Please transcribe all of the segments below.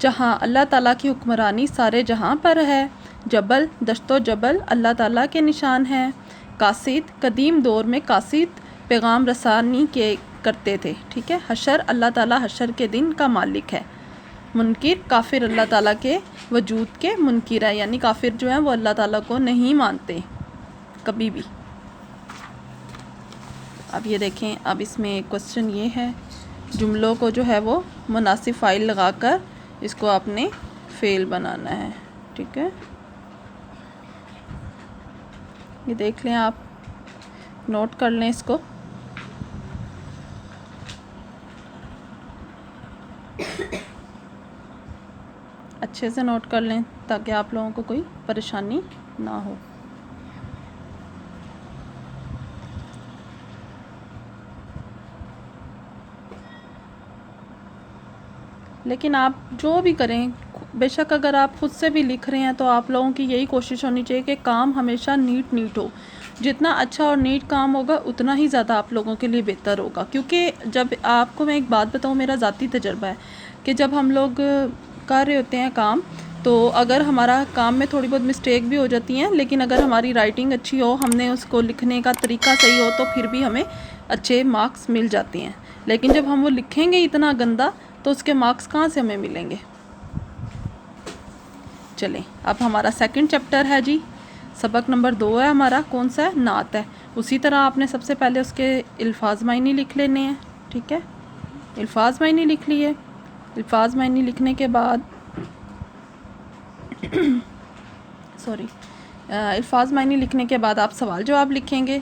جہاں اللہ تعالیٰ کی حکمرانی سارے جہاں پر ہے. جبل دشت و جبل اللہ تعالیٰ کے نشان ہیں. قاصد قدیم دور میں قاصد پیغام رسانی کرتے تھے. ٹھیک ہے. حشر اللہ تعالیٰ حشر کے دن کا مالک ہے. منکر کافر اللہ تعالیٰ کے وجود کے منکر ہے، یعنی کافر جو ہیں وہ اللہ تعالیٰ کو نہیں مانتے کبھی بھی. اب یہ دیکھیں، اب اس میں کوسچن یہ ہے، جملوں کو جو ہے وہ مناسب فائل لگا کر اس کو آپ نے فعل بنانا ہے. ٹھیک ہے، یہ دیکھ لیں، آپ نوٹ کر لیں اس کو. اچھے سے نوٹ کر لیں تاکہ آپ لوگوں کو کوئی پریشانی نہ ہو. لیکن آپ جو بھی کریں، بے شک اگر آپ خود سے بھی لکھ رہے ہیں تو آپ لوگوں کی یہی کوشش ہونی چاہیے کہ کام ہمیشہ نیٹ ہو. جتنا اچھا اور نیٹ کام ہوگا اتنا ہی زیادہ آپ لوگوں کے لیے بہتر ہوگا. کیونکہ جب آپ کو میں ایک بات بتاؤں، میرا ذاتی تجربہ ہے کہ جب ہم لوگ کر رہے ہوتے ہیں کام، تو اگر ہمارا کام میں تھوڑی بہت مسٹیک بھی ہو جاتی ہیں، لیکن اگر ہماری رائٹنگ اچھی ہو، ہم نے اس کو لکھنے کا طریقہ صحیح ہو، تو پھر بھی ہمیں اچھے مارکس مل جاتے ہیں. لیکن جب ہم وہ لکھیں گے اتنا گندا تو اس کے مارکس کہاں سے ہمیں ملیں گے. چلیں، اب ہمارا سیکنڈ چیپٹر ہے جی، سبق نمبر 2 ہے ہمارا. کون سا ہے؟ نعت ہے. اسی طرح آپ نے سب سے پہلے اس کے الفاظ معنی لکھ لینے ہیں. ٹھیک ہے، الفاظ معنی لکھ لیے. الفاظ معنی لکھنے کے بعد الفاظ معنی لکھنے کے بعد آپ سوال جواب لکھیں گے.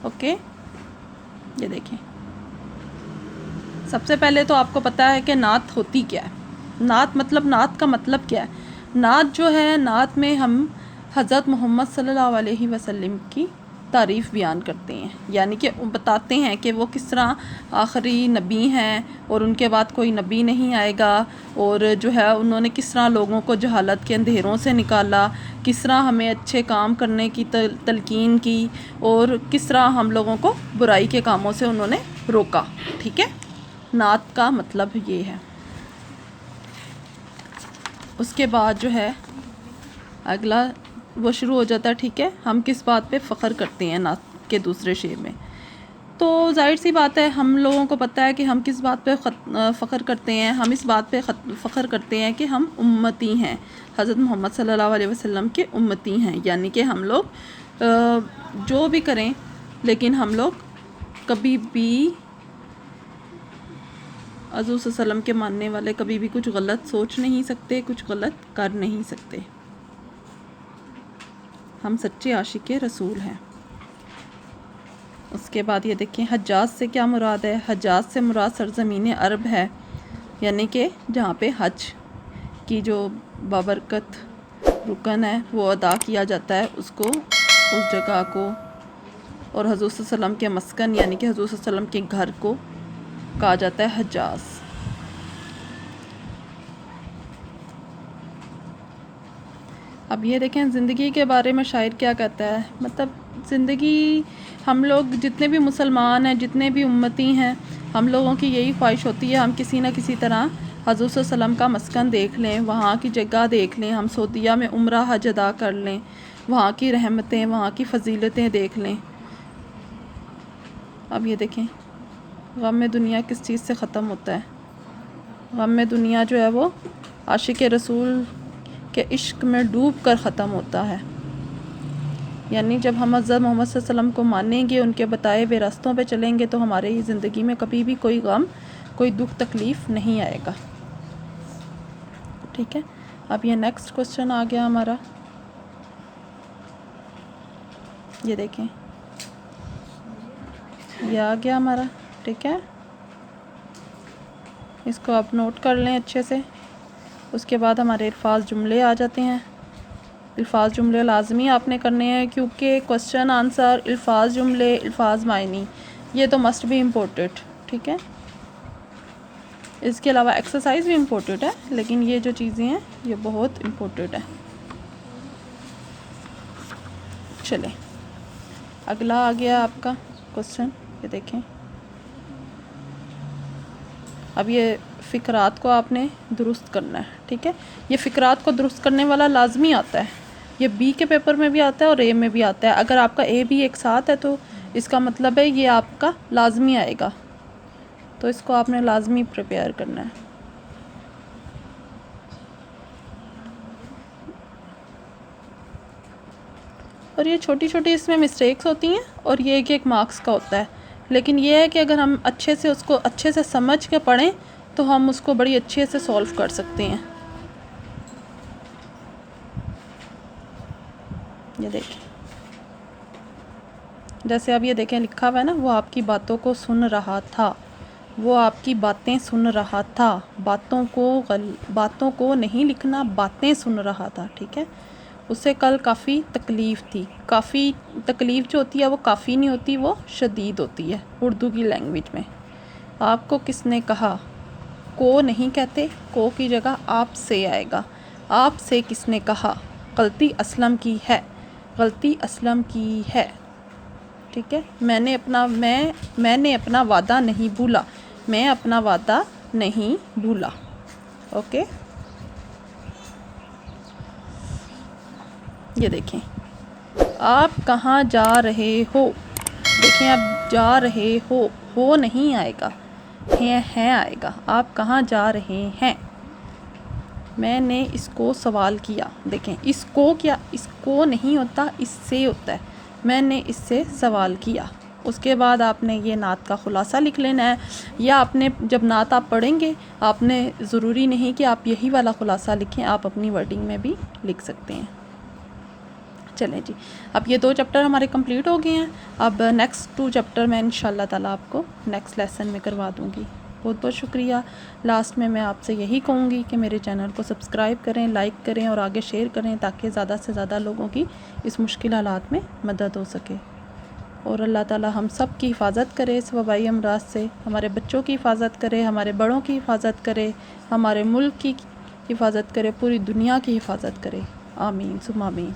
اوکے، یہ دیکھیں، سب سے پہلے تو آپ کو پتہ ہے کہ نعت ہوتی کیا ہے. نعت کا مطلب کیا ہے. نعت جو ہے، نعت میں ہم حضرت محمد صلی اللہ علیہ وسلم کی تعریف بیان کرتے ہیں، یعنی کہ بتاتے ہیں کہ وہ کس طرح آخری نبی ہیں اور ان کے بعد کوئی نبی نہیں آئے گا، اور جو ہے انہوں نے کس طرح لوگوں کو جہالت کے اندھیروں سے نکالا، کس طرح ہمیں اچھے کام کرنے کی تلقین کی، اور کس طرح ہم لوگوں کو برائی کے کاموں سے انہوں نے روکا. ٹھیک ہے، نعت کا مطلب یہ ہے. اس کے بعد جو ہے اگلا وہ شروع ہو جاتا ہے. ٹھیک ہے، ہم کس بات پہ فخر کرتے ہیں نعت کے دوسرے شعر میں. تو ظاہر سی بات ہے، ہم لوگوں کو پتہ ہے کہ ہم کس بات پہ فخر کرتے ہیں. ہم اس بات پہ فخر کرتے ہیں کہ ہم امتی ہیں، حضرت محمد صلی اللہ علیہ وسلم کے امتی ہیں. یعنی کہ ہم لوگ جو بھی کریں، لیکن ہم لوگ کبھی بھی حضور صلی اللہ علیہ وسلم کے ماننے والے کبھی بھی کچھ غلط سوچ نہیں سکتے، کچھ غلط کر نہیں سکتے. ہم سچے عاشق رسول ہیں. اس کے بعد یہ دیکھیں، حجاز سے کیا مراد ہے. حجاز سے مراد سرزمین عرب ہے، یعنی کہ جہاں پہ حج کی جو بابرکت رکن ہے وہ ادا کیا جاتا ہے، اس جگہ کو، اور حضور صلی اللہ علیہ وسلم کے مسکن یعنی کہ حضور صلی اللہ علیہ وسلم کے گھر کو کہا جاتا ہے حجاز. اب یہ دیکھیں، زندگی کے بارے میں شاعر کیا کہتا ہے. مطلب زندگی، ہم لوگ جتنے بھی مسلمان ہیں، جتنے بھی امتی ہیں، ہم لوگوں کی یہی خواہش ہوتی ہے ہم کسی نہ کسی طرح حضور صلی اللہ علیہ وسلم کا مسکن دیکھ لیں، وہاں کی جگہ دیکھ لیں، ہم سعودیہ میں عمرہ حج ادا کر لیں، وہاں کی رحمتیں، وہاں کی فضیلتیں دیکھ لیں. اب یہ دیکھیں، غم دنیا کس چیز سے ختم ہوتا ہے. غم دنیا جو ہے وہ عاشق رسول کے عشق میں ڈوب کر ختم ہوتا ہے. یعنی جب ہم حضرت محمد صلی اللہ علیہ وسلم کو مانیں گے، ان کے بتائے ہوئے راستوں پہ چلیں گے، تو ہمارے زندگی میں کبھی بھی کوئی غم، کوئی دکھ تکلیف نہیں آئے گا. ٹھیک ہے، اب یہ نیکسٹ کوسچن آ گیا ہمارا. یہ دیکھیں، یہ آ گیا ہمارا. ٹھیک ہے، اس کو آپ نوٹ کر لیں اچھے سے. اس کے بعد ہمارے الفاظ جملے آ جاتے ہیں. الفاظ جملے لازمی آپ نے کرنے ہیں، کیونکہ کوسچن آنسر، الفاظ جملے، الفاظ معنی، یہ تو مسٹ بی امپورٹنٹ. ٹھیک ہے، اس کے علاوہ ایکسرسائز بھی امپورٹنٹ ہے، لیکن یہ جو چیزیں ہیں یہ بہت امپورٹنٹ ہیں. چلیں، اگلا آ گیا آپ کا کوسچن. یہ دیکھیں، اب یہ فقرات کو آپ نے درست کرنا ہے، ٹھیک ہے. یہ فقرات کو درست کرنے والا لازمی آتا ہے، یہ بی کے پیپر میں بھی آتا ہے اور اے میں بھی آتا ہے. اگر آپ کا اے بی ایک ساتھ ہے تو اس کا مطلب ہے یہ آپ کا لازمی آئے گا، تو اس کو آپ نے لازمی پریپیئر کرنا ہے. اور یہ چھوٹی چھوٹی اس میں مسٹیکس ہوتی ہیں اور یہ ایک مارکس کا ہوتا ہے، لیکن یہ ہے کہ اگر ہم اچھے سے اس کو اچھے سے سمجھ کے پڑھیں تو ہم اس کو بڑی اچھے سے سولو کر سکتے ہیں. یہ دیکھیں، جیسے اب یہ دیکھیں لکھا ہوا ہے نا، وہ آپ کی باتوں کو سن رہا تھا، وہ آپ کی باتیں سن رہا تھا. باتوں کو نہیں لکھنا، باتیں سن رہا تھا، ٹھیک ہے. اسے کل کافی تکلیف تھی. کافی تکلیف جو ہوتی ہے وہ کافی نہیں ہوتی، وہ شدید ہوتی ہے اردو کی لینگویج میں. آپ کو کس نے کہا، کو نہیں کہتے، کو کی جگہ آپ سے آئے گا. آپ سے کس نے کہا، غلطی اسلم کی ہے، غلطی اسلم کی ہے، ٹھیک ہے. میں نے اپنا وعدہ نہیں بھولا، میں اپنا وعدہ نہیں بھولا. اوکے. یہ دیکھیں، آپ کہاں جا رہے ہو، دیکھیں آپ جا رہے ہو نہیں آئے گا، ہیں آئے گا. آپ کہاں جا رہے ہیں. میں نے اس کو سوال کیا، دیکھیں اس کو کیا، اس کو نہیں ہوتا، اس سے ہوتا ہے. میں نے اس سے سوال کیا. اس کے بعد آپ نے یہ نعت کا خلاصہ لکھ لینا ہے، یا آپ نے جب نعت آپ پڑھیں گے آپ نے ضروری نہیں کہ آپ یہی والا خلاصہ لکھیں، آپ اپنی ورڈنگ میں بھی لکھ سکتے ہیں. چلیں جی، اب یہ 2 چیپٹر ہمارے کمپلیٹ ہو گئے ہیں. اب نیکسٹ 2 چیپٹر میں انشاءاللہ تعالیٰ آپ کو نیکسٹ لیسن میں کروا دوں گی. بہت بہت شکریہ. لاسٹ میں آپ سے یہی کہوں گی کہ میرے چینل کو سبسکرائب کریں، لائک کریں اور آگے شیئر کریں تاکہ زیادہ سے زیادہ لوگوں کی اس مشکل حالات میں مدد ہو سکے. اور اللہ تعالیٰ ہم سب کی حفاظت کرے اس وبائی امراض سے، ہمارے بچوں کی حفاظت کرے، ہمارے بڑوں کی حفاظت کرے، ہمارے ملک کی حفاظت کرے، پوری دنیا کی حفاظت کرے. آمین ثم آمین.